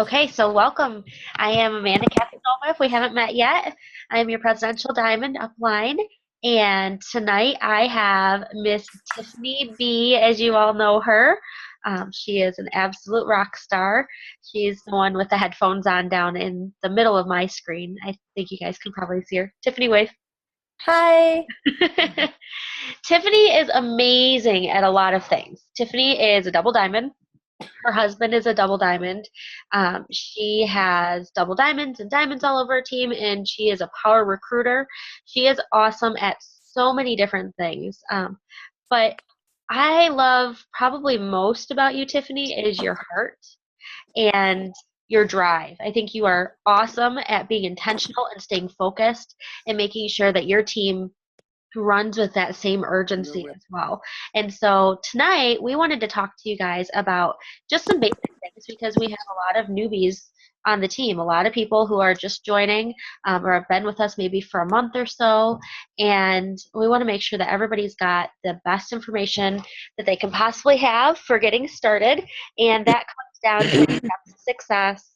Okay, so welcome. I am Amanda Casanova. If we haven't met yet, I am your presidential diamond upline. And tonight I have Miss Tiffany Bee, as you all know her. She is an absolute rock star. She's the one with the headphones on down in the middle of my screen. I think you guys can probably see her. Tiffany, wave. Hi. Tiffany is amazing at a lot of things. Tiffany is a double diamond. Her husband is a double diamond. She has double diamonds and diamonds all over her team, and she is a power recruiter. She is awesome at so many different things. But I love probably most about you, Tiffany, is your heart and your drive. I think you are awesome at being intentional and staying focused and making sure that your team runs with that same urgency as well. And so tonight we wanted to talk to you guys about just some basic things because we have a lot of newbies on the team, a lot of people who are just joining or have been with us maybe for a month or so. And we want to make sure that everybody's got the best information that they can possibly have for getting started. And that comes down to our steps to success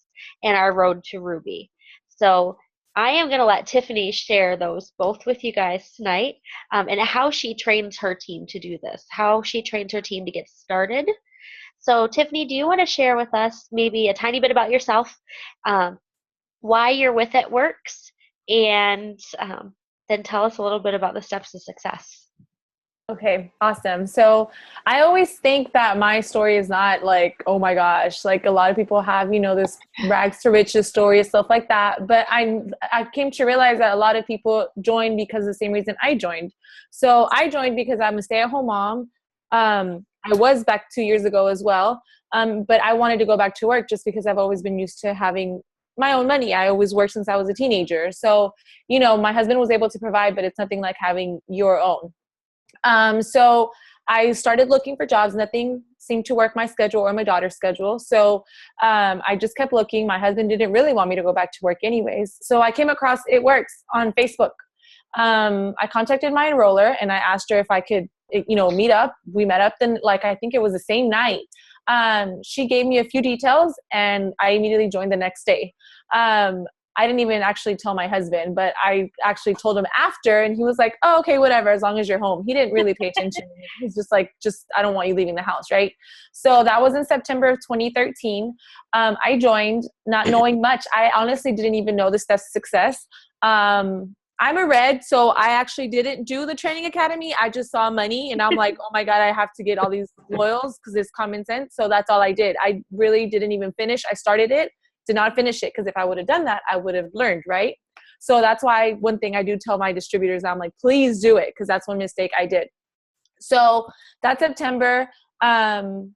and our road to Ruby. So I am going to let Tiffany share those both with you guys tonight and how she trains her team to do this, how she trains her team to get started. So, Tiffany, do you want to share with us maybe a tiny bit about yourself, um, why you're with It Works, and then tell us a little bit about the steps to success? Okay, awesome. So I always think that my story is not like, oh my gosh, like a lot of people have, this rags to riches story, stuff like that. But I came to realize that a lot of people join because of the same reason I joined. So I joined because I'm a stay-at-home mom. I was back 2 years ago as well. But I wanted to go back to work just because I've always been used to having my own money. I always worked since I was a teenager. So, my husband was able to provide, but it's nothing like having your own. So I started looking for jobs. Nothing seemed to work my schedule or my daughter's schedule. So I just kept looking. My husband didn't really want me to go back to work anyways. So I came across It Works on Facebook. I contacted my enroller and I asked her if I could, meet up. We met up then, I think it was the same night. She gave me a few details and I immediately joined the next day. I didn't even actually tell my husband, but I actually told him after, and he was like, oh, okay, whatever, as long as you're home. He didn't really pay attention to me. He's just like, I don't want you leaving the house, right? So that was in September of 2013. I joined not knowing much. I honestly didn't even know the steps to success. I'm a red, so I actually didn't do the training academy. I just saw money, and I'm like, oh my God, I have to get all these loyals because it's common sense. So that's all I did. I really didn't even finish. I started it, did not finish it, because if I would have done that, I would have learned, right? So that's why one thing I do tell my distributors, I'm like, please do it, because that's one mistake I did. So that September, in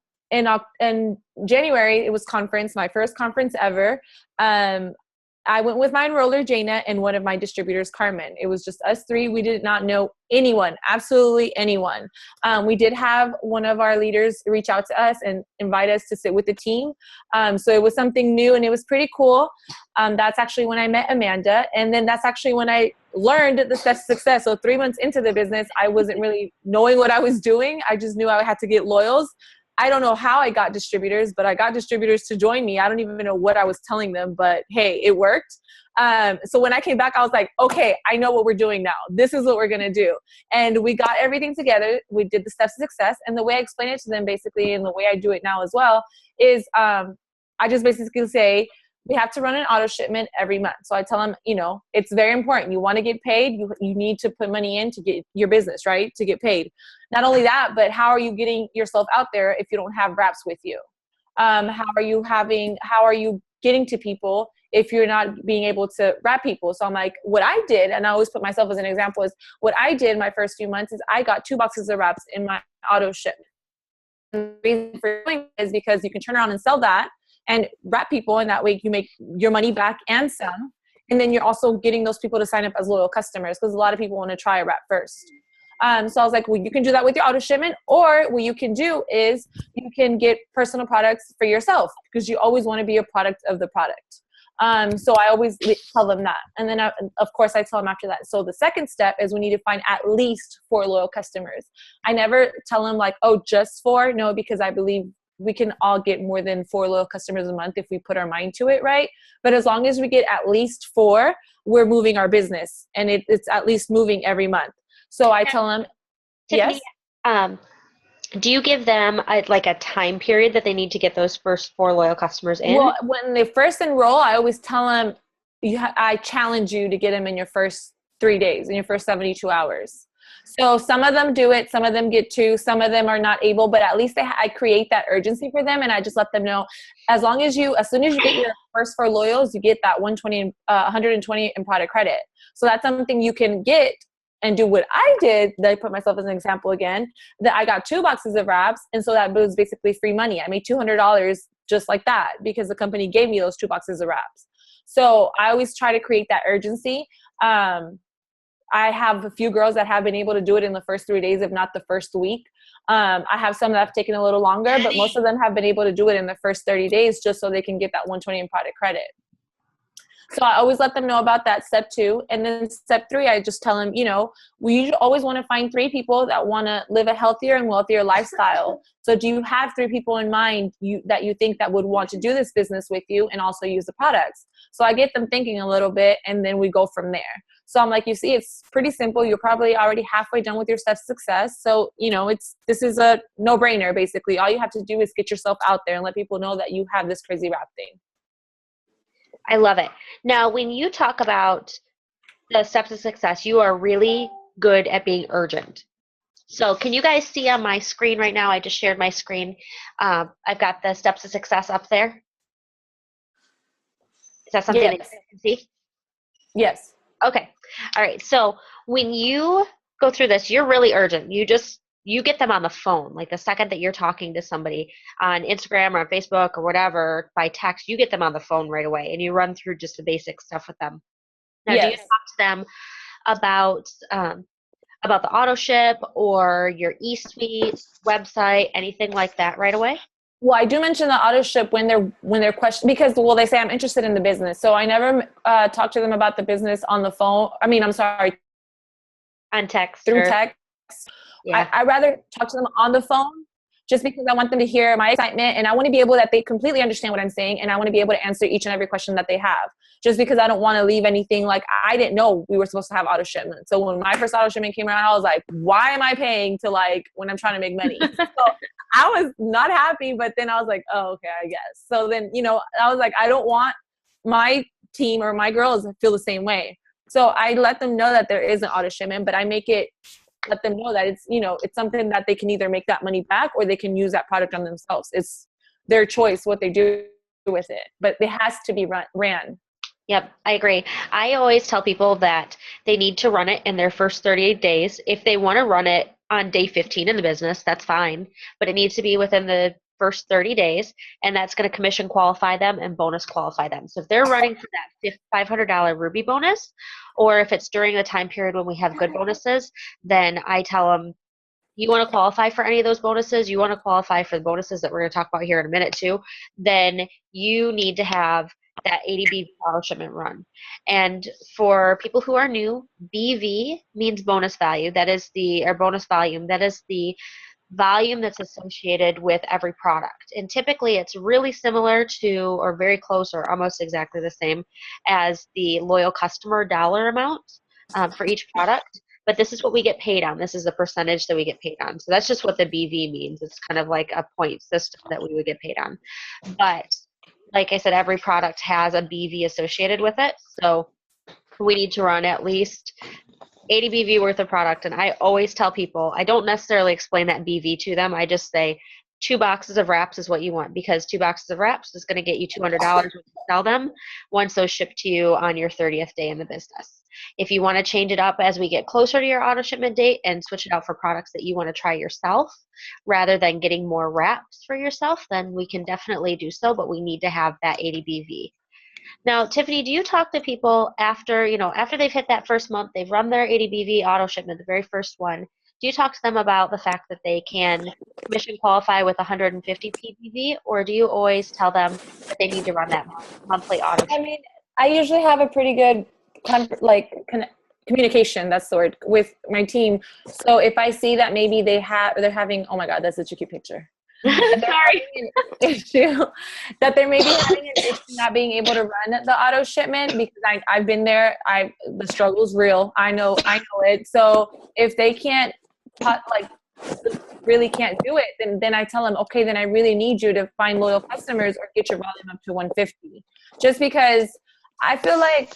January, it was conference, my first conference ever. I went with my enroller, Jana, and one of my distributors, Carmen. It was just us three. We did not know anyone, absolutely anyone. We did have one of our leaders reach out to us and invite us to sit with the team. So it was something new and it was pretty cool. That's actually when I met Amanda. And then that's actually when I learned the steps to success. So 3 months into the business, I wasn't really knowing what I was doing. I just knew I had to get loyals. I don't know how I got distributors, but I got distributors to join me. I don't even know what I was telling them, but hey, it worked. So when I came back, I was like, okay, I know what we're doing now. This is what we're going to do. And we got everything together. We did the steps to success. And the way I explain it to them basically, and the way I do it now as well, is I just basically say, we have to run an auto shipment every month. So I tell them, it's very important. You want to get paid. You need to put money in to get your business, right? To get paid. Not only that, but how are you getting yourself out there if you don't have reps with you? How are you getting to people if you're not being able to wrap people? So I'm like, what I did, and I always put myself as an example, is what I did my first few months is I got 2 boxes of wraps in my auto shipment. And the reason for doing it is because you can turn around and sell that and wrap people, and that way you make your money back and some. And then you're also getting those people to sign up as loyal customers, because a lot of people want to try a wrap first. So I was like, well, you can do that with your auto shipment, or what you can do is you can get personal products for yourself, because you always want to be a product of the product. So I always tell them that. And then, of course, I tell them after that. So the second step is we need to find at least 4 loyal customers. I never tell them like, oh, just 4. No, because I believe we can all get more than 4 loyal customers a month if we put our mind to it, right? But as long as we get at least 4, we're moving our business, and it's at least moving every month. So I tell them, Tiffany, yes. um, do you give them like a time period that they need to get those first 4 loyal customers in? Well, when they first enroll, I always tell them, I challenge you to get them in your first 3 days, in your first 72 hours. So some of them do it, some of them get 2, some of them are not able, but at least I create that urgency for them, and I just let them know, as soon as you get your first 4 loyals, you get that 120 in product credit. So that's something you can get and do what I did, that I put myself as an example again, that I got 2 boxes of wraps, and so that was basically free money. I made $200 just like that because the company gave me those 2 boxes of wraps. So I always try to create that urgency. I have a few girls that have been able to do it in the first 3 days, if not the first week. I have some that have taken a little longer, but most of them have been able to do it in the first 30 days just so they can get that 120 in product credit. So I always let them know about that, step 2. And then step 3, I just tell them, we always want to find 3 people that want to live a healthier and wealthier lifestyle. So do you have 3 people in mind that you think that would want to do this business with you and also use the products? So I get them thinking a little bit, and then we go from there. So I'm like, you see, it's pretty simple. You're probably already halfway done with your steps to success. So, this is a no-brainer, basically. All you have to do is get yourself out there and let people know that you have this crazy wrap thing. I love it. Now, when you talk about the steps of success, you are really good at being urgent. So can you guys see on my screen right now? I just shared my screen. I've got the steps of success up there. Is that something that you Yes. can see? Yes. Okay. All right. So when you go through this, you're really urgent. You get them on the phone. Like the second that you're talking to somebody on Instagram or on Facebook or whatever by text, you get them on the phone right away and you run through just the basic stuff with them. Now, do you Yes. talk to them about the auto ship or your e-suite website, anything like that right away? Well, I do mention the auto ship when they're questioning, because they say I'm interested in the business. So I never talk to them about the business on the phone. I mean, I'm sorry, On text through or text. yeah. I rather talk to them on the phone, just because I want them to hear my excitement, and I want to be able that they completely understand what I'm saying, and I want to be able to answer each and every question that they have. Just because I don't want to leave anything, like I didn't know we were supposed to have auto shipment. So when my first auto shipment came around, I was like, why am I paying to when I'm trying to make money? So I was not happy, but then I was like, oh, okay, I guess. So then, I was like, I don't want my team or my girls to feel the same way. So I let them know that there is an auto shipment, but I let them know that it's something that they can either make that money back or they can use that product on themselves. It's their choice what they do with it, but it has to be ran. Yep, I agree. I always tell people that they need to run it in their first 38 days. If they want to run it on day 15 in the business, that's fine, but it needs to be within the first 30 days, and that's going to commission qualify them and bonus qualify them. So if they're running for that $500 Ruby bonus, or if it's during the time period when we have good bonuses, then I tell them, you want to qualify for any of those bonuses, you want to qualify for the bonuses that we're going to talk about here in a minute too, then you need to have that 80 BV auto shipment run. And for people who are new, BV means bonus value. That is or bonus volume. That is the volume that's associated with every product. And typically it's really similar to, or very close or almost exactly the same as the loyal customer dollar amount for each product. But this is what we get paid on. This is the percentage that we get paid on. So that's just what the BV means. It's kind of like a point system that we would get paid on. But like I said, every product has a BV associated with it. So we need to run at least 80 BV worth of product. And I always tell people, I don't necessarily explain that BV to them. I just say 2 boxes of wraps is what you want, because 2 boxes of wraps is going to get you $200 when you sell them once those ship to you on your 30th day in the business. If you want to change it up as we get closer to your auto shipment date and switch it out for products that you want to try yourself rather than getting more wraps for yourself, then we can definitely do so, but we need to have that 80 BV. Now, Tiffany, do you talk to people after they've hit that first month, they've run their 80 BV auto shipment, the very first one, do you talk to them about the fact that they can commission qualify with 150 PBV, or do you always tell them that they need to run that monthly auto shipment? I mean, I usually have a pretty good communication, that's the word, with my team. So if I see that maybe they're having, oh my God, that's such a cute picture. that they're Sorry. having an issue, that they're maybe having an issue not being able to run the auto shipment because I've been there. The struggle's real. I know it. So if they can't like really can't do it, then I tell them, okay, then I really need you to find loyal customers or get your volume up to 150. Just because I feel like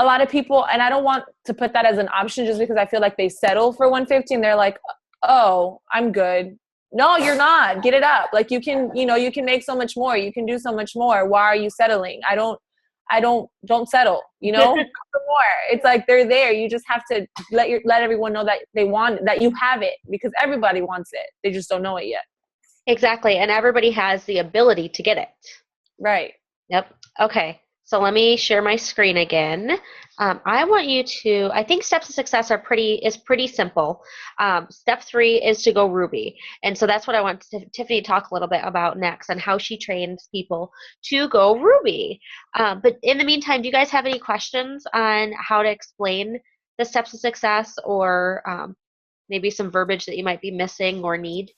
a lot of people, and I don't want to put that as an option just because I feel like they settle for 150 and they're like, oh, I'm good. No, you're not. Get it up. Like you can make so much more. You can do so much more. Why are you settling? Don't settle, for more. It's like they're there. You just have to let everyone know that they want, that you have it, because everybody wants it. They just don't know it yet. Exactly. And everybody has the ability to get it. Right. Yep. Okay. So let me share my screen again. I want you to, I think steps to success is pretty simple. Step 3 is to go Ruby. And so that's what I want Tiffany to talk a little bit about next, and how she trains people to go Ruby. But in the meantime, do you guys have any questions on how to explain the steps to success, or maybe some verbiage that you might be missing or need?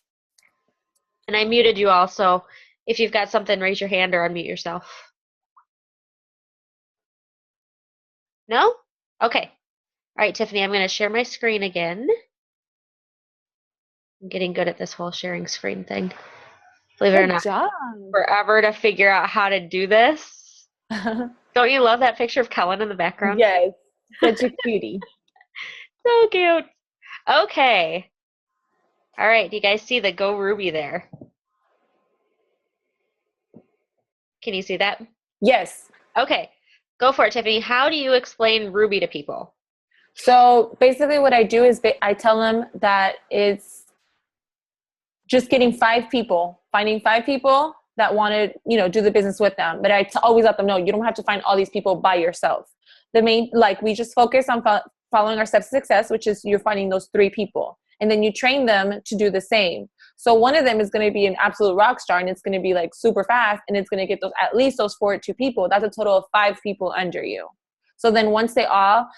And I muted you all, so if you've got something, raise your hand or unmute yourself. No? Okay. All right, Tiffany, I'm going to share my screen again. I'm getting good at this whole sharing screen thing. Believe it or Good not, job. forever to figure out how to do this. Don't you love that picture of Kellen in the background? Yes. Such a cutie. So cute. Okay. All right, do you guys see the Go Ruby there? Can you see that? Yes. Okay. Go for it, Tiffany. How do you explain Ruby to people? So basically what I do is I tell them that it's just finding 5 people that want to, do the business with them. But I always let them know, you don't have to find all these people by yourself. We just focus on following our steps to success, which is you're finding those 3 people. And then you train them to do the same. So one of them is going to be an absolute rock star, and it's going to be like super fast, and it's going to get at least those 4 to 2 people. That's a total of 5 people under you. So then once they all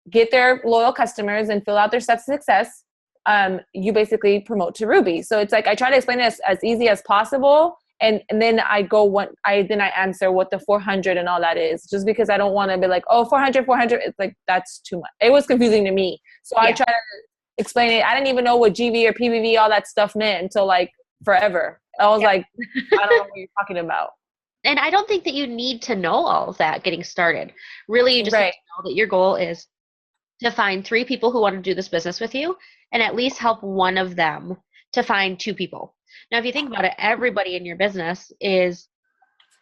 get their loyal customers and fill out their steps to success, you basically promote to Ruby. So it's like I try to explain it as easy as possible, and then I answer what the 400 and all that is, just because I don't want to be like, oh, 400. It's like, that's too much. It was confusing to me, so yeah. I try to explain it. I didn't even know what GV or PVV, all that stuff meant, until like forever. I was like, I don't know what you're talking about. And I don't think that you need to know all of that getting started. Really, you just need to know that your goal is to find 3 people who want to do this business with you, and at least help one of them to find 2 people. Now, if you think about it, everybody in your business is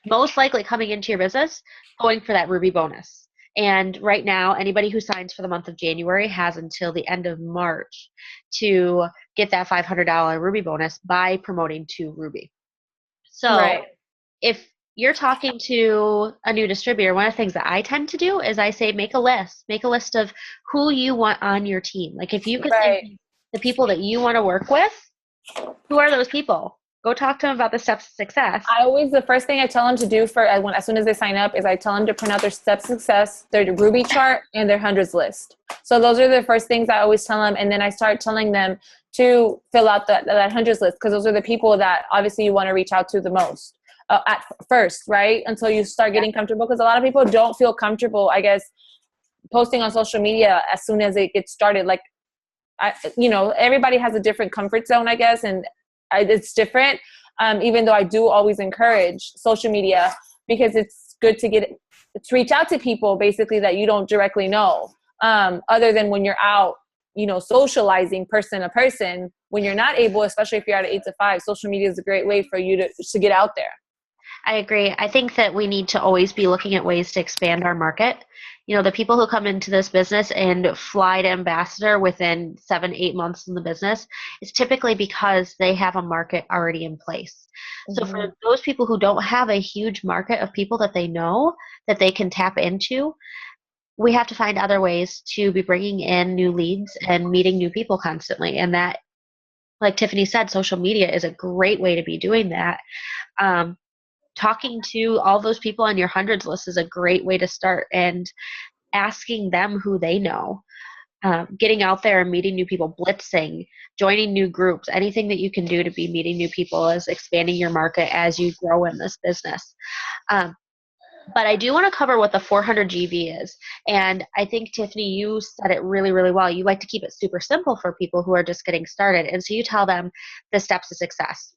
most likely coming into your business going for that Ruby bonus. And right now, anybody who signs for the month of January has until the end of March to get that $500 Ruby bonus by promoting to Ruby. So if you're talking to a new distributor, one of the things that I tend to do is I say, make a list of who you want on your team. Like if you could think the people that you want to work with, who are those people? Go talk to them about the steps to success. The first thing I tell them to do as soon as they sign up is I tell them to print out their steps to success, their Ruby chart, and their hundreds list. So those are the first things I always tell them. And then I start telling them to fill out that hundreds list, because those are the people that obviously you want to reach out to the most at first, right? Until you start getting comfortable, because a lot of people don't feel comfortable, I guess, posting on social media as soon as it gets started. Like, everybody has a different comfort zone, I guess, and it's different. Even though I do always encourage social media, because it's good to reach out to people basically that you don't directly know, other than when you're out, socializing person to person. When you're not able, especially if you're at 8 to 5, social media is a great way for you to get out there. I agree. I think that we need to always be looking at ways to expand our market. The people who come into this business and fly to ambassador within 7-8 months in the business is typically because they have a market already in place. Mm-hmm. So for those people who don't have a huge market of people that they know that they can tap into, we have to find other ways to be bringing in new leads and meeting new people constantly. And that, like Tiffany said, social media is a great way to be doing that. Talking to all those people on your hundreds list is a great way to start, and asking them who they know. getting out there and meeting new people, blitzing, joining new groups, anything that you can do to be meeting new people is expanding your market as you grow in this business. Um, but I do want to cover what the 400 GV is. And I think, Tiffany, you said it really, really well. You like to keep it super simple for people who are just getting started. And so you tell them the steps to success,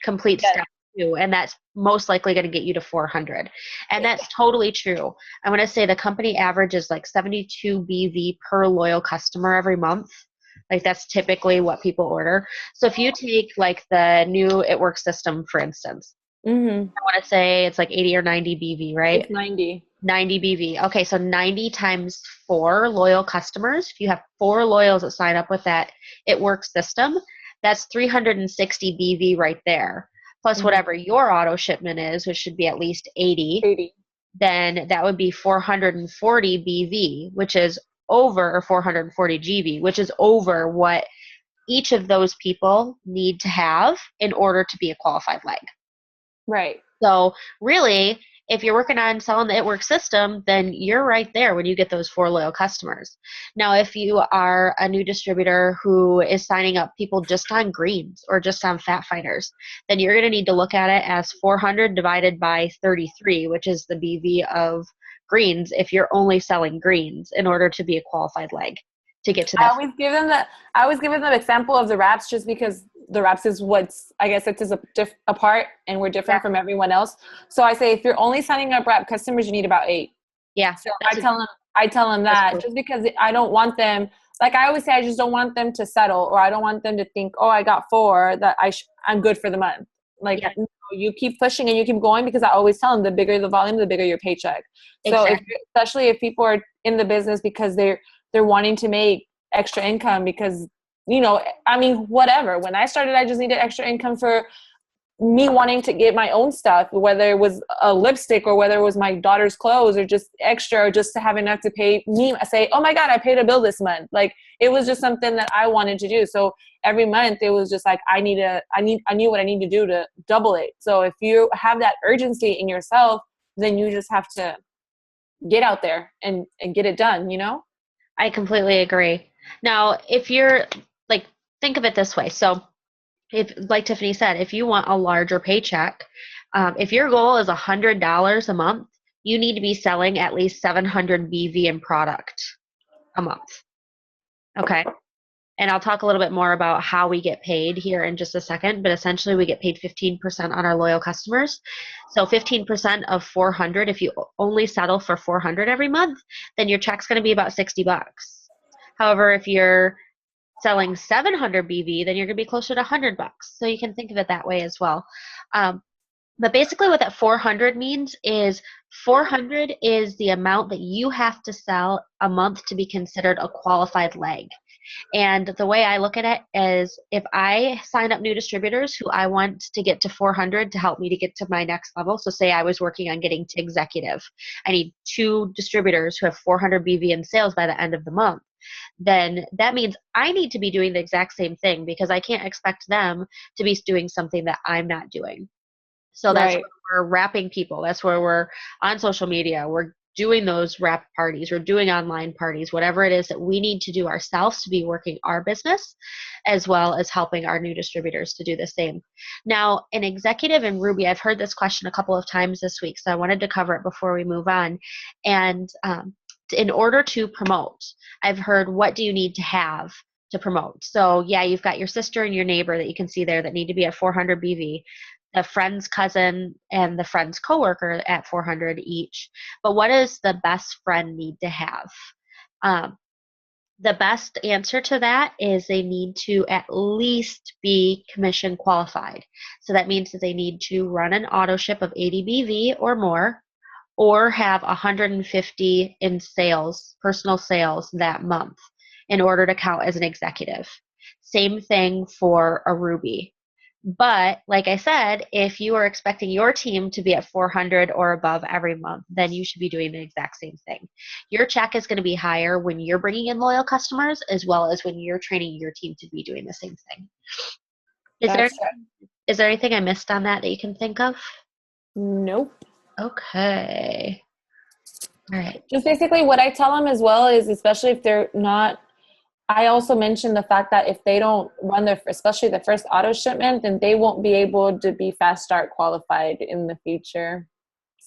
complete Yes. step 2, and that's most likely going to get you to 400. And that's totally true. I'm going to say the company average is like 72 BV per loyal customer every month. Like that's typically what people order. So if you take like the new It Works system, for instance, Mm-hmm. I want to say it's like 80 or 90 BV, right? It's 90. 90 BV. Okay, so 90 times 4 loyal customers. If you have 4 loyals that sign up with that It Works system, that's 360 BV right there. Plus Mm-hmm. whatever your auto shipment is, which should be at least 80, 80. then that would be 440 BV, which is over, or 440 GV, which is over what each of those people need to have in order to be a qualified leg. Right. So really, if you're working on selling the It Works system, then you're right there when you get those 4 loyal customers. Now, if you are a new distributor who is signing up people just on greens or just on fat fighters, then you're going to need to look at it as 400 divided by 33, which is the BV of greens, if you're only selling greens in order to be a qualified leg to get to I that. always give them the example of the wraps, just because the wraps is what's, I guess, it is apart, and we're different from everyone else. So I say, if you're only signing up wrap customers, you need about 8. Yeah. So I tell them that, just because I don't want them, like I always say, I just don't want them to settle, or I don't want them to think, oh, I got 4, that I'm good for the month. Like, Yeah. no, you keep pushing and you keep going, because I always tell them, the bigger the volume, the bigger your paycheck. So Exactly. especially if people are in the business because they're wanting to make extra income, because, I mean, whatever. When I started, I just needed extra income for me wanting to get my own stuff, whether it was a lipstick or whether it was my daughter's clothes, or just extra, or just to have enough to pay me. I say, oh my God, I paid a bill this month. Like, it was just something that I wanted to do. So every month it was just like, I knew what I need to do to double it. So if you have that urgency in yourself, then you just have to get out there and get it done, I completely agree. Now, if you're like, think of it this way. So, if, like Tiffany said, if you want a larger paycheck, if your goal is $100 a month, you need to be selling at least 700 BV in product a month. Okay. And I'll talk a little bit more about how we get paid here in just a second, but essentially we get paid 15% on our loyal customers. So 15% of 400, if you only settle for 400 every month, then your check's going to be about 60 bucks. However, if you're selling 700 BV, then you're going to be closer to 100 bucks. So you can think of it that way as well. But basically what that 400 means is 400 is the amount that you have to sell a month to be considered a qualified leg. And the way I look at it is, if I sign up new distributors who I want to get to 400 to help me to get to my next level, so say I was working on getting to executive, I need 2 distributors who have 400 BV in sales by the end of the month, then that means I need to be doing the exact same thing, because I can't expect them to be doing something that I'm not doing. So that's Right. where we're wrapping people. That's where we're on social media. We're doing those wrap parties. We're doing online parties, whatever it is that we need to do ourselves to be working our business, as well as helping our new distributors to do the same. Now, an executive in Ruby, I've heard this question a couple of times this week, so I wanted to cover it before we move on. And in order to promote, I've heard, what do you need to have to promote? So yeah, you've got your sister and your neighbor that you can see there that need to be at 400 BV, the friend's cousin and the friend's coworker at 400 each. But what does the best friend need to have? The best answer to that is they need to at least be commission qualified. So that means that they need to run an auto ship of 80 BV or more, or have 150 in sales, personal sales that month, in order to count as an executive. Same thing for a Ruby. But like I said, if you are expecting your team to be at 400 or above every month, then you should be doing the exact same thing. Your check is going to be higher when you're bringing in loyal customers, as well as when you're training your team to be doing the same thing. That's Is there anything I missed on that you can think of? Nope. Okay. All right. Just basically what I tell them as well is, especially if they're not I also mentioned the fact that if they don't run their, especially the first auto shipment, then they won't be able to be fast start qualified in the future.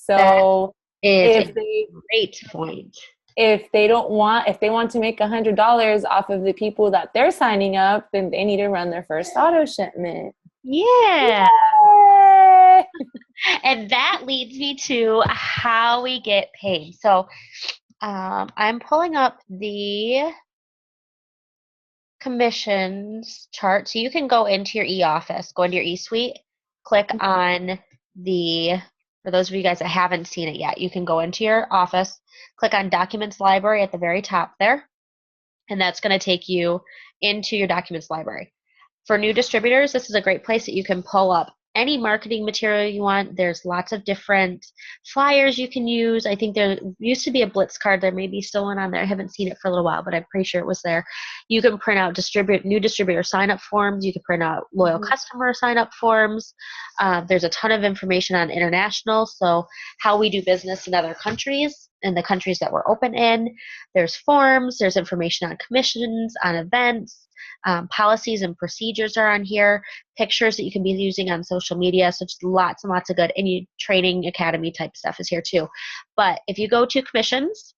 That So is if a they great point. if they want to make $100 off of the people that they're signing up, then they need to run their first auto shipment. Yeah. Yay! And that leads me to how we get paid. So I'm pulling up the commissions chart. So you can go into your e-office, go into your e-suite, click on for those of you guys that haven't seen it yet, you can go into your office, click on Documents Library at the very top there, and that's going to take you into your Documents Library. For new distributors, this is a great place that you can pull up any marketing material you want. There's lots of different flyers you can use. I think there used to be a Blitz card. There may be still one on there. I haven't seen it for a little while, but I'm pretty sure it was there. You can print out new distributor sign-up forms. You can print out loyal customer sign-up forms. There's a ton of information on international, so how we do business in other countries and the countries that we're open in. There's forms. There's information on commissions, on events. Policies and procedures are on here, pictures that you can be using on social media. So just lots and lots of good, and training academy type stuff is here too. But if you go to commissions,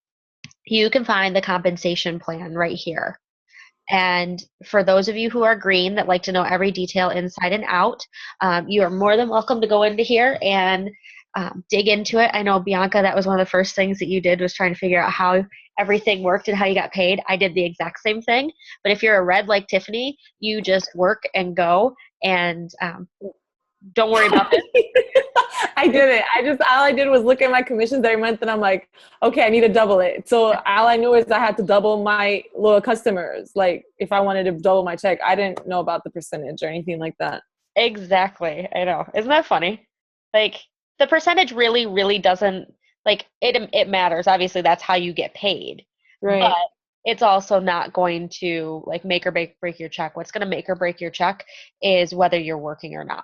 you can find the compensation plan right here. And for those of you who are green that like to know every detail inside and out, you are more than welcome to go into here and dig into it. I know, Bianca, that was one of the first things that you did was trying to figure out how everything worked and how you got paid. I did the exact same thing. But if you're a red like Tiffany, you just work and go and don't worry about this. I did it. All I did was look at my commissions every month and I'm like, okay, I need to double it. So all I knew is I had to double my loyal customers. Like if I wanted to double my check, I didn't know about the percentage or anything like that. Exactly. I know. Isn't that funny? Like the percentage really, really doesn't like it matters. Obviously, that's how you get paid. But Right. it's also not going to like make or break your check. What's going to make or break your check is whether you're working or not.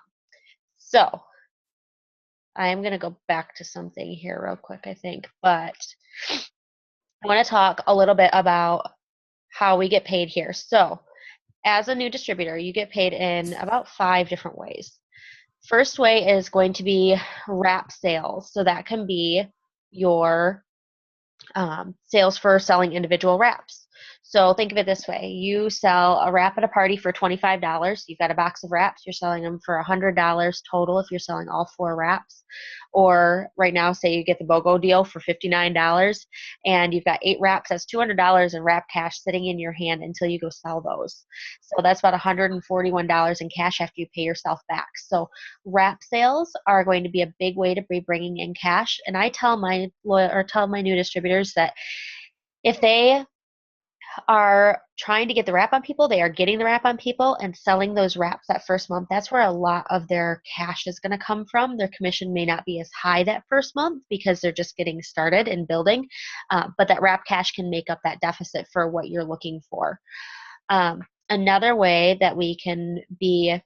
So I am going to go back to something here real quick, I think. But I want to talk a little bit about how we get paid here. So as a new distributor, you get paid in about 5 different ways. First way is going to be wrap sales. So that can be your sales for selling individual wraps. So think of it this way. You sell a wrap at a party for $25. You've got a box of wraps. You're selling them for $100 total if you're selling all 4 wraps. Or right now, say you get the BOGO deal for $59 and you've got 8 wraps. That's $200 in wrap cash sitting in your hand until you go sell those. So that's about $141 in cash after you pay yourself back. So wrap sales are going to be a big way to be bringing in cash. And I tell my new distributors that if they are trying to get the wrap on people, they are getting the wrap on people and selling those wraps that first month. That's where a lot of their cash is going to come from. Their commission may not be as high that first month because they're just getting started and building, but that wrap cash can make up that deficit for what you're looking for. Another way that we can be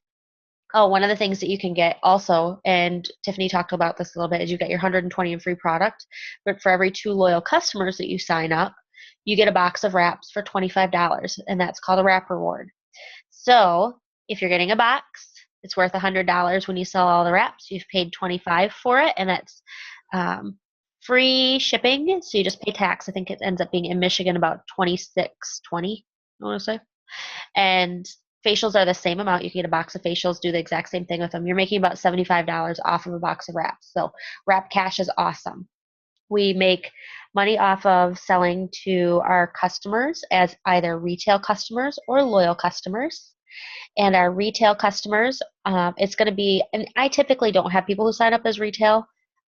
one of the things that you can get also, and Tiffany talked about this a little bit, is you get your 120 in free product, but for every 2 loyal customers that you sign up, you get a box of wraps for $25, and that's called a wrap reward. So if you're getting a box, it's worth $100 when you sell all the wraps. You've paid $25 for it, and that's free shipping. So you just pay tax. I think it ends up being in Michigan about $26.20, I want to say. And facials are the same amount. You can get a box of facials, do the exact same thing with them. You're making about $75 off of a box of wraps. So wrap cash is awesome. We make money off of selling to our customers as either retail customers or loyal customers. And our retail customers, it's going to be, and I typically don't have people who sign up as retail.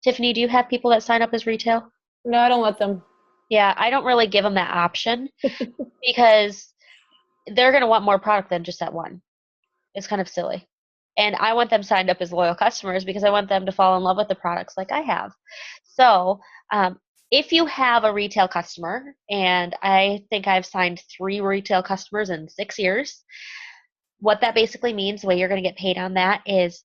Tiffany, do you have people that sign up as retail? No, I don't let them. Yeah, I don't really give them that option because they're going to want more product than just that one. It's kind of silly. And I want them signed up as loyal customers because I want them to fall in love with the products like I have. So if you have a retail customer, and I think I've signed 3 retail customers in 6 years, what that basically means, the way you're going to get paid on that is,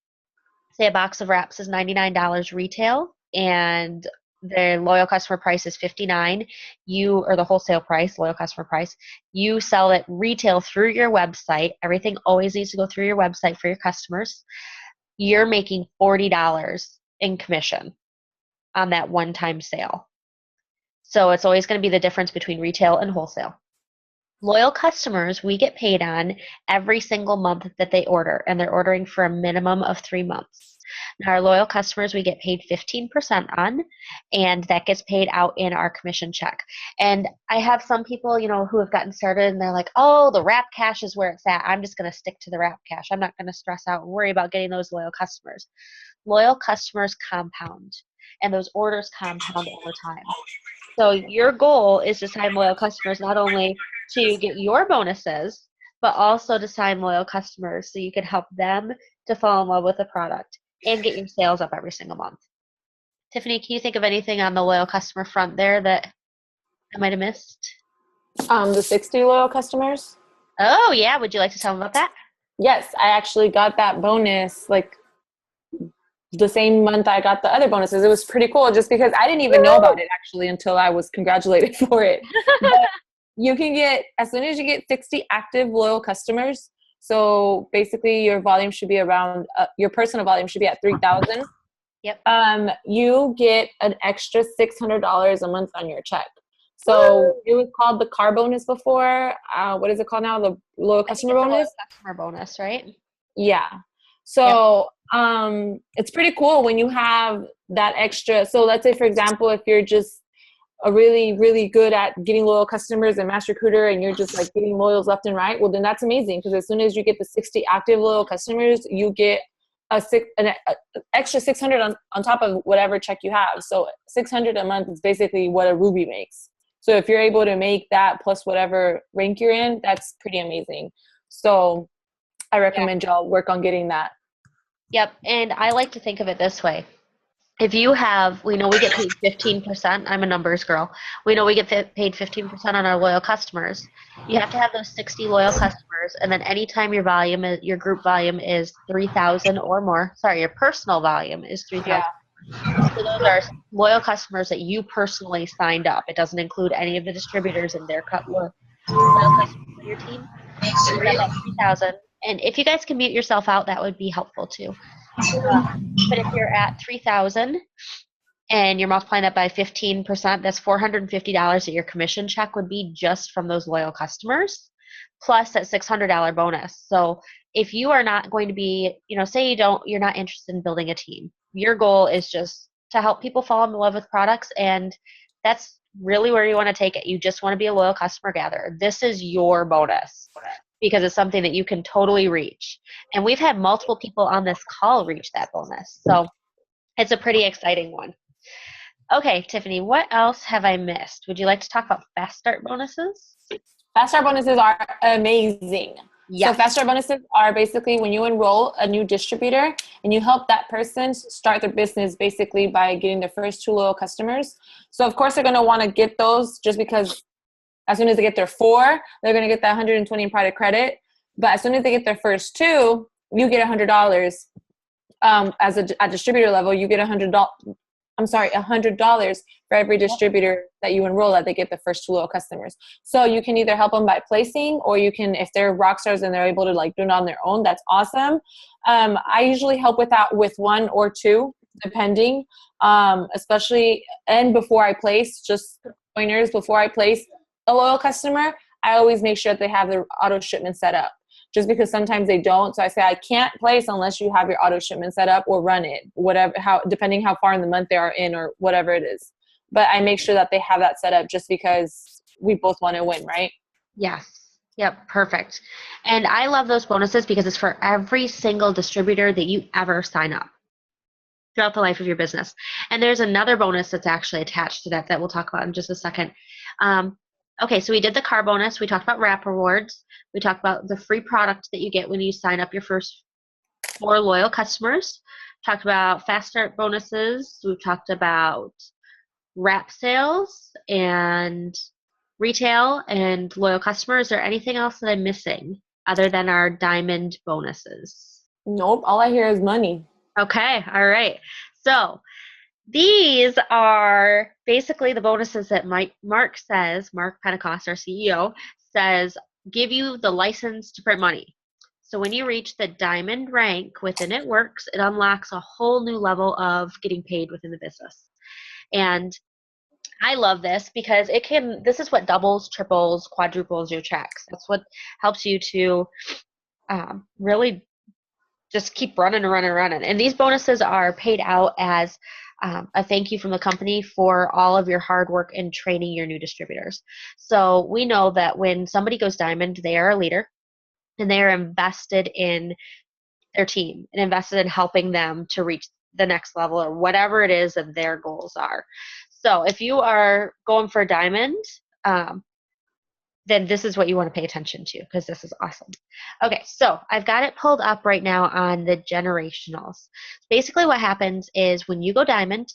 say a box of wraps is $99 retail, and their loyal customer price is 59, or the wholesale price, loyal customer price, you sell it retail through your website. Everything always needs to go through your website for your customers. You're making $40 in commission on that one-time sale. So it's always going to be the difference between retail and wholesale. Loyal customers, we get paid on every single month that they order, and they're ordering for a minimum of 3 months. Now, our loyal customers, we get paid 15% on, and that gets paid out in our commission check. And I have some people, who have gotten started, and they're like, oh, the wrap cash is where it's at. I'm just going to stick to the wrap cash. I'm not going to stress out and worry about getting those loyal customers. Loyal customers compound, and those orders compound over time. So your goal is to sign loyal customers not only to get your bonuses, but also to sign loyal customers so you can help them to fall in love with the product and get your sales up every single month. Tiffany, can you think of anything on the loyal customer front there that I might have missed? The 60 loyal customers. Oh, yeah. Would you like to tell them about that? Yes, I actually got that bonus like the same month I got the other bonuses. It was pretty cool just because I didn't even know about it actually until I was congratulated for it. But you can get, as soon as you get 60 active loyal customers, so basically your volume should be around, your personal volume should be at 3,000. Yep. You get an extra $600 a month on your check. So it was called the car bonus before. What is it called now? The loyal customer bonus? Loyal customer bonus, right? Yeah. So it's pretty cool when you have that extra. So let's say, for example, if you're just a really, really good at getting loyal customers and mass recruiter and you're just like getting loyals left and right, well, then that's amazing. Because as soon as you get the 60 active loyal customers, you get an extra 600 on top of whatever check you have. So 600 a month is basically what a Ruby makes. So if you're able to make that plus whatever rank you're in, that's pretty amazing. So I recommend y'all work on getting that. Yep. And I like to think of it this way. If you have, we know we get paid 15%. I'm a numbers girl. We know we get paid 15% on our loyal customers. You have to have those 60 loyal customers, and then anytime your group volume is 3,000 or more. Sorry, your personal volume is 3,000. Yeah. So those are loyal customers that you personally signed up. It doesn't include any of the distributors and their loyal customers on your team. So you're at that 3,000. And if you guys can mute yourself out, that would be helpful too. But if you're at 3,000 and you're multiplying that by 15%, that's $450 that your commission check would be just from those loyal customers, plus that $600 bonus. So if you are not going to be, say you're not interested in building a team, your goal is just to help people fall in love with products, and that's really where you want to take it. You just want to be a loyal customer gatherer. This is your bonus because it's something that you can totally reach. And we've had multiple people on this call reach that bonus. So it's a pretty exciting one. Okay, Tiffany, what else have I missed? Would you like to talk about fast start bonuses? Fast start bonuses are amazing. Yes. So fast start bonuses are basically when you enroll a new distributor and you help that person start their business basically by getting their first 2 loyal customers. So of course they're going to want to get those just because as soon as they get their 4, they're going to get that 120 in product credit. But as soon as they get their first 2, you get $100. As a distributor level, you get $100 for every distributor that you enroll that they get the first 2 loyal customers. So you can either help them by placing, or you can, if they're rock stars and they're able to like do it on their own, that's awesome. I usually help with that with 1 or 2, depending, especially, and before I place, just pointers before I place a loyal customer, I always make sure that they have their auto shipment set up. Just because sometimes they don't. So I say I can't place unless you have your auto shipment set up or run it, depending how far in the month they are in or whatever it is. But I make sure that they have that set up just because we both want to win, right? Yes. Yep. Perfect. And I love those bonuses because it's for every single distributor that you ever sign up throughout the life of your business. And there's another bonus that's actually attached to that we'll talk about in just a second. Okay, so we did the car bonus. We talked about wrap rewards. We talked about the free product that you get when you sign up your first 4 loyal customers. Talked about fast start bonuses. We've talked about wrap sales and retail and loyal customers. Is there anything else that I'm missing other than our diamond bonuses? Nope. All I hear is money. Okay, all right. So These are basically the bonuses that Mark Pentecost, our CEO, says give you the license to print money. So when you reach the diamond rank within It Works, it unlocks a whole new level of getting paid within the business. And I love this because this is what doubles, triples, quadruples your checks. That's what helps you to really just keep running and running and running. And these bonuses are paid out as a thank you from the company for all of your hard work in training your new distributors. So we know that when somebody goes diamond, they are a leader and they are invested in their team and invested in helping them to reach the next level or whatever it is that their goals are. So if you are going for a diamond, then this is what you want to pay attention to because this is awesome. Okay, so I've got it pulled up right now on the generationals. Basically what happens is when you go diamond,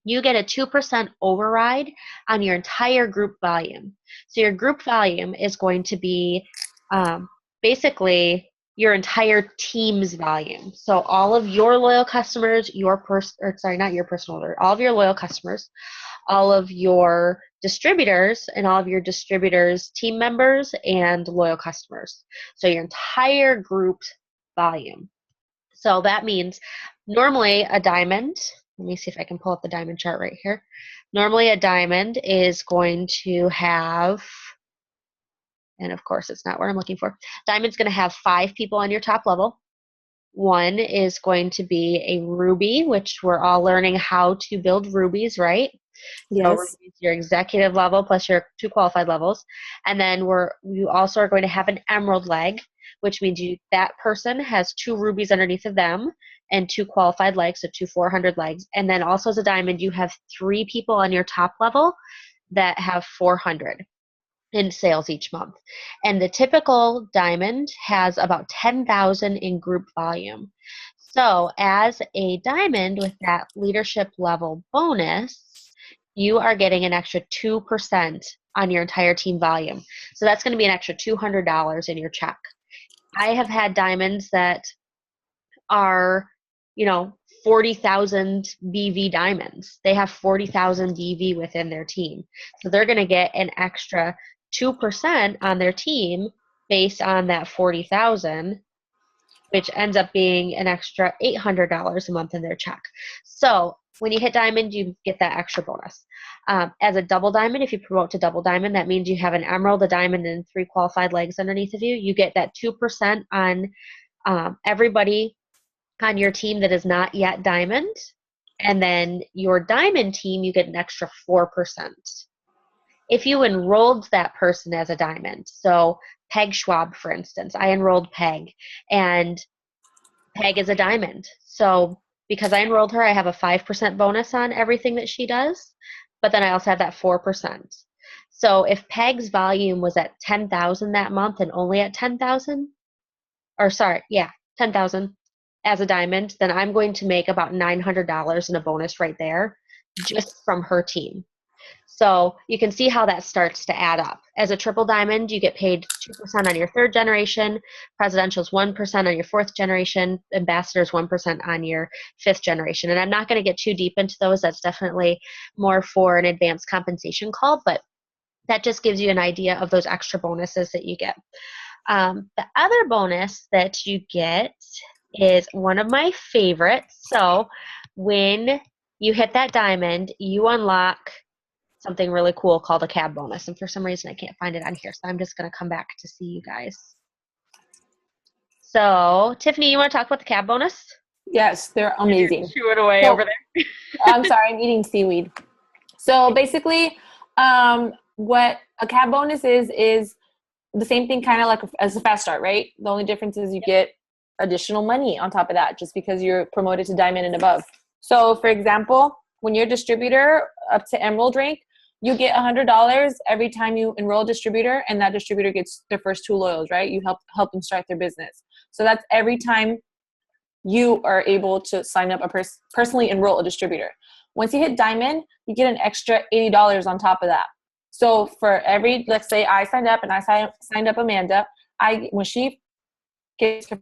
you get a 2% override on your entire group volume. So your group volume is going to be basically your entire team's volume. So all of your loyal customers, not your personal order, all of your loyal customers, all of your distributors and all of your distributors' team members and loyal customers. So your entire group volume. So that means normally a diamond, let me see if I can pull up the diamond chart right here. Normally a diamond is going to have, and of course it's not what I'm looking for, diamond's going to have 5 people on your top level. One is going to be a ruby, which we're all learning how to build rubies, right? So Yes. rubies, your executive level plus your 2 qualified levels. And then you also are going to have an emerald leg, which means that person has 2 rubies underneath of them and 2 qualified legs, so 2 400 legs. And then also as a diamond, you have 3 people on your top level that have 400 in sales each month. And the typical diamond has about 10,000 in group volume. So as a diamond with that leadership level bonus, you are getting an extra 2% on your entire team volume. So that's going to be an extra $200 in your check. I have had diamonds that are, 40,000 BV diamonds. They have 40,000 DV within their team. So they're going to get an extra 2% on their team based on that 40,000, which ends up being an extra $800 a month in their check. So when you hit diamond, you get that extra bonus. As a double diamond, if you promote to double diamond, that means you have an emerald, a diamond, and 3 qualified legs underneath of you. You get that 2% on everybody on your team that is not yet diamond. And then your diamond team, you get an extra 4%. If you enrolled that person as a diamond, so Peg Schwab, for instance, I enrolled Peg, and Peg is a diamond. So because I enrolled her, I have a 5% bonus on everything that she does, but then I also have that 4%. So if Peg's volume was at 10,000 that month and only at 10,000, or sorry, yeah, 10,000 as a diamond, then I'm going to make about $900 in a bonus right there just from her team. So you can see how that starts to add up. As a triple diamond, you get paid 2% on your 3rd generation, presidential's 1% on your 4th generation, ambassador's 1% on your 5th generation. And I'm not going to get too deep into those. That's definitely more for an advanced compensation call, but that just gives you an idea of those extra bonuses that you get. The other bonus that you get is one of my favorites. So when you hit that diamond, you unlock something really cool called a cab bonus. And for some reason, I can't find it on here. So I'm just going to come back to see you guys. So Tiffany, you want to talk about the cab bonus? Yes, they're amazing. Chew it away over there. I'm sorry, I'm eating seaweed. So basically, what a cab bonus is the same thing kind of like as a fast start, right? The only difference is you get additional money on top of that just because you're promoted to diamond and above. So for example, when you're a distributor up to emerald rank, you get $100 every time you enroll a distributor, and that distributor gets their first 2 loyals, right? You help them start their business. So that's every time you are able to sign up personally enroll a distributor. Once you hit diamond, you get an extra $80 on top of that. So for every, let's say I signed up and I signed up Amanda, when she gets her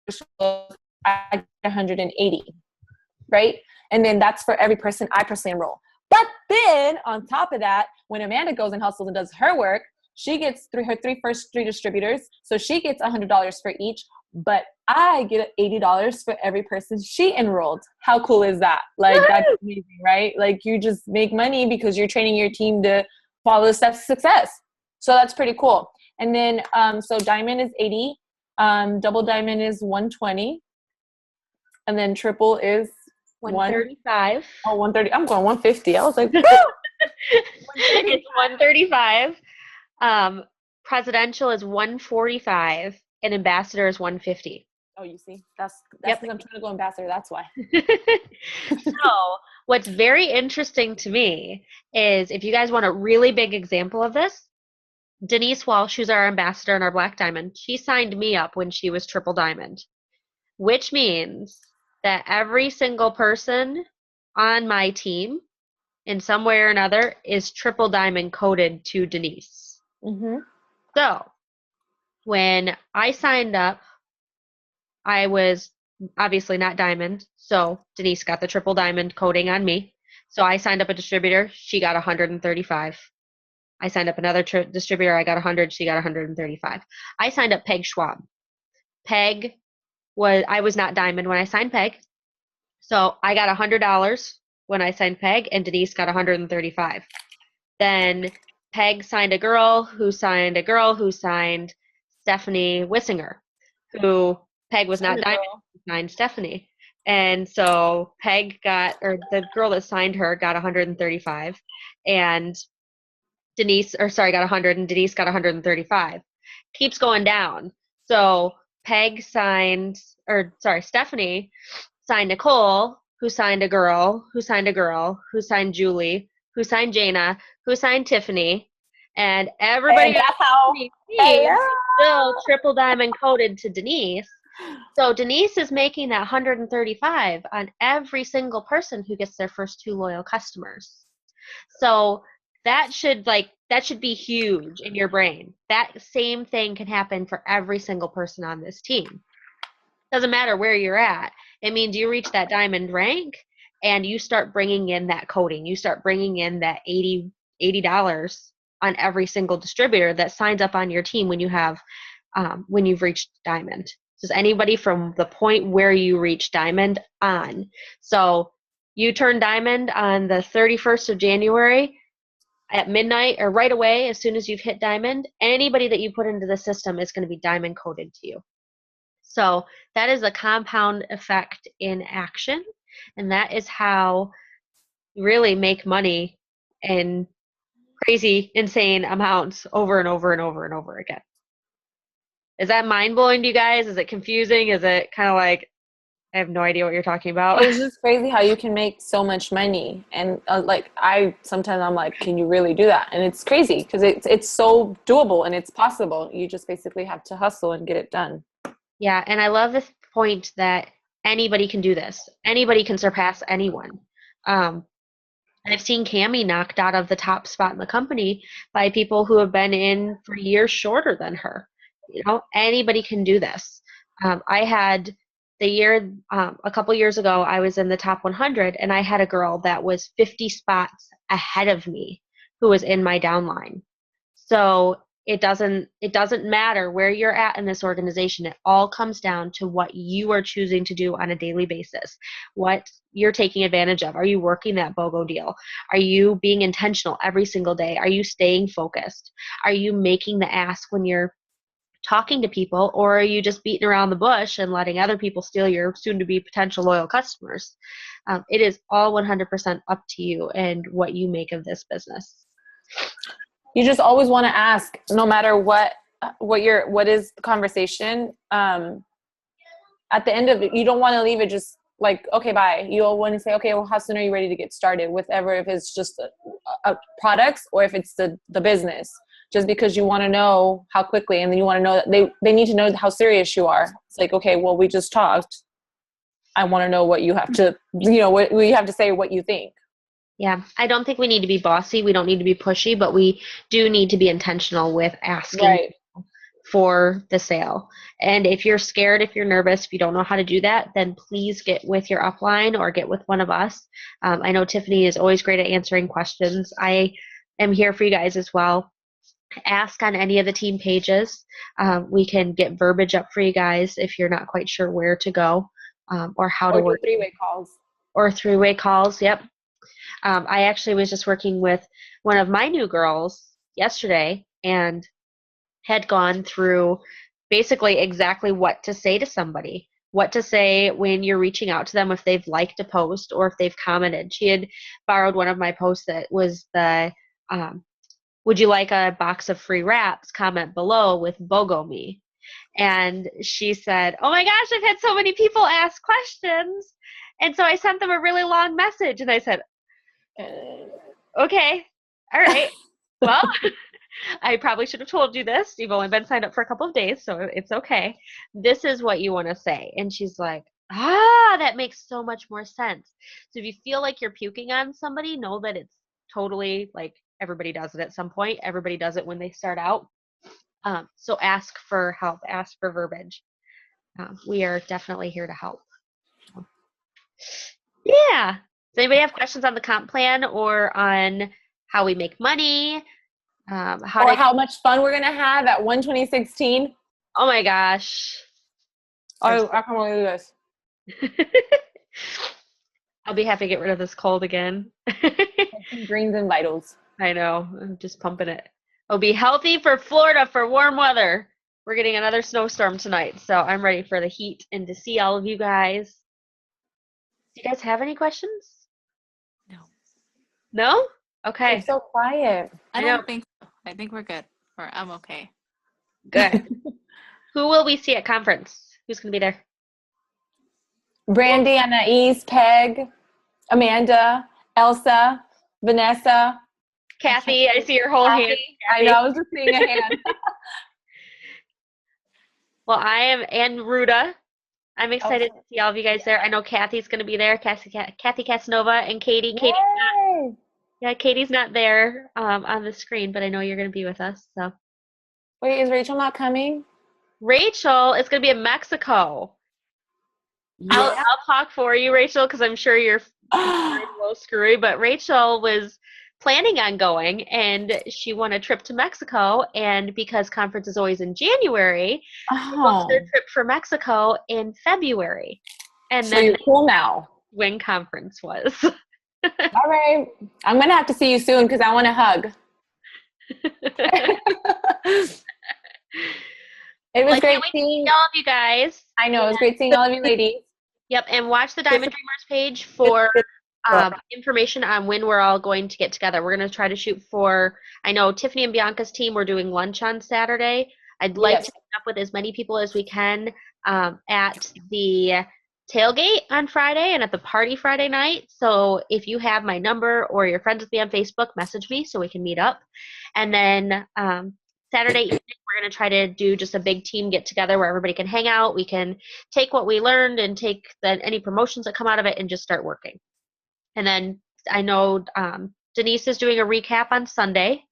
first, I get 180. right? And then that's for every person I personally enroll. But then on top of that, when Amanda goes and hustles and does her work, she gets her first three distributors. So she gets $100 for each, but I get $80 for every person she enrolled. How cool is that? Like, that's amazing, right? Like, you just make money because you're training your team to follow the steps to success. So that's pretty cool. And then, so diamond is 80, double diamond is 120, and then triple is 135. 130. I'm going 150. I was like, woo! It's 135. Presidential is 145, and ambassador is 150. Oh, you see, that's because I'm trying to go ambassador. That's why. So, what's very interesting to me is, if you guys want a really big example of this, Denise Walsh, who's our ambassador and our black diamond, she signed me up when she was triple diamond, which means that every single person on my team in some way or another is triple diamond coded to Denise. Mm-hmm. So when I signed up, I was obviously not diamond, so Denise got the triple diamond coding on me. So I signed up a distributor, she got 135. I signed up another distributor, I got 100, she got 135. I signed up Peg Schwab. I was not diamond when I signed Peg, so I got $100 when I signed Peg, and Denise got 135. Then Peg signed a girl who signed Stephanie Wissinger, who Peg was not diamond, signed Stephanie. And so the girl that signed her got 135, and got 100, and Denise got 135. Keeps going down. So Stephanie signed Nicole, who signed a girl, who signed Julie, who signed Jana, who signed Tiffany, and everybody got still triple diamond coded to Denise. So Denise is making that 135 on every single person who gets their first 2 loyal customers. So that should be huge in your brain. That same thing can happen for every single person on this team. Doesn't matter where you're at. It means you reach that diamond rank and you start bringing in that coding. You start bringing in that $80 on every single distributor that signs up on your team when you've reached diamond. Just anybody from the point where you reach diamond on. So you turn diamond on the 31st of January at midnight, or right away as soon as you've hit diamond, anybody that you put into the system is going to be diamond coded to you. So that is a compound effect in action, and that is how you really make money in crazy, insane amounts over and over and over and over again. Is that mind-blowing to you guys? Is it confusing? Is it kind of like, I have no idea what you're talking about? It's just crazy how you can make so much money. And sometimes I'm like, can you really do that? And it's crazy because it's so doable and it's possible. You just basically have to hustle and get it done. Yeah, and I love this point that anybody can do this. Anybody can surpass anyone. I've seen Cammie knocked out of the top spot in the company by people who have been in for years shorter than her. Anybody can do this. I had a couple years ago, I was in the top 100, and I had a girl that was 50 spots ahead of me who was in my downline. So it doesn't matter where you're at in this organization. It all comes down to what you are choosing to do on a daily basis, what you're taking advantage of. Are you working that BOGO deal? Are you being intentional every single day? Are you staying focused? Are you making the ask when you're talking to people, or are you just beating around the bush and letting other people steal your soon-to-be potential loyal customers? It is all 100% up to you and what you make of this business. You just always want to ask, no matter what is the conversation. At the end of it, you don't want to leave it just like, okay, bye. You'll want to say, okay, well, how soon are you ready to get started with if it's just a products or if it's the business, just because you want to know how quickly, and then you want to know that they need to know how serious you are. It's like, okay, well, we just talked. I want to know what you have to, what you have to say, what you think. Yeah, I don't think we need to be bossy. We don't need to be pushy, but we do need to be intentional with asking for the sale. And if you're scared, if you're nervous, if you don't know how to do that, then please get with your upline or get with one of us. I know Tiffany is always great at answering questions. I am here for you guys as well. Ask on any of the team pages. We can get verbiage up for you guys if you're not quite sure where to go or how to work. Or three-way calls. Or three-way calls, yep. I actually was just working with one of my new girls yesterday and had gone through basically exactly what to say to somebody, what to say when you're reaching out to them if they've liked a post or if they've commented. She had borrowed one of my posts that was the would you like a box of free wraps? Comment below with BOGO me. And she said, oh my gosh, I've had so many people ask questions. And so I sent them a really long message and I said, okay, all right. Well, I probably should have told you this. You've only been signed up for a couple of days, so it's okay. This is what you want to say. And she's like, that makes so much more sense. So if you feel like you're puking on somebody, know that it's totally like everybody does it at some point. Everybody does it when they start out. So ask for help, ask for verbiage. We are definitely here to help. Yeah. Does anybody have questions on the comp plan or on how we make money? How much fun we're going to have at 1/20/16? Oh my gosh. I can't believe this. I'll be happy to get rid of this cold again. Some greens and vitals. I know. I'm just pumping it. It'll be healthy for Florida for warm weather. We're getting another snowstorm tonight, so I'm ready for the heat and to see all of you guys. Do you guys have any questions? No. No? Okay. It's so quiet. I don't think so. I think we're good. Or I'm okay. Good. Who will we see at conference? Who's going to be there? Brandy, Anais, Peg, Amanda, Elsa, Vanessa. Kathy, I see your whole hand. Kathy. I know, I was just seeing a hand. Well, I am, and Ruda. I'm excited to see all of you guys there. I know Kathy's going to be there. Kathy Casanova and Katie. Katie's not there on the screen, but I know you're going to be with us. So, wait, is Rachel not coming? Rachel is going to be in Mexico. Yeah. I'll talk for you, Rachel, because I'm sure you're a little screwy. But Rachel was planning on going, and she won a trip to Mexico. And because conference is always in January, she booked their trip for Mexico in February. And so then you're cool now. When conference was. All right. I'm going to have to see you soon because I want to hug. It was great seeing all of you guys. I know. It was great seeing all of you ladies. Yep. And watch the Diamond Dreamers page for information on when we're all going to get together. We're going to try to shoot for, I know Tiffany and Bianca's team, we're doing lunch on Saturday. I'd like to meet up with as many people as we can at the tailgate on Friday and at the party Friday night. So if you have my number or you're friends with me on Facebook, message me so we can meet up. And then Saturday evening, we're going to try to do just a big team get together where everybody can hang out. We can take what we learned and take any promotions that come out of it and just start working. And then I know Denise is doing a recap on Sunday.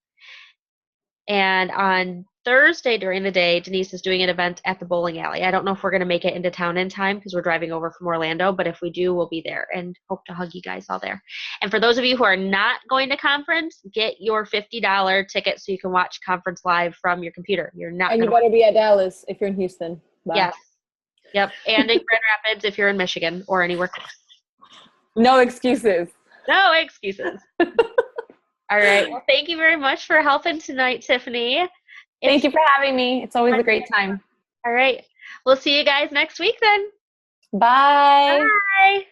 And on Thursday during the day, Denise is doing an event at the bowling alley. I don't know if we're going to make it into town in time because we're driving over from Orlando, but if we do, we'll be there and hope to hug you guys all there. And for those of you who are not going to conference, get your $50 ticket so you can watch conference live from your computer. You're not. And you better be at Dallas if you're in Houston. Bye. Yes. Yep. And in Grand Rapids if you're in Michigan or anywhere close. No excuses. No excuses. All right. Well, thank you very much for helping tonight, Tiffany. Thank you for having me. It's always a great time. All right. We'll see you guys next week then. Bye. Bye.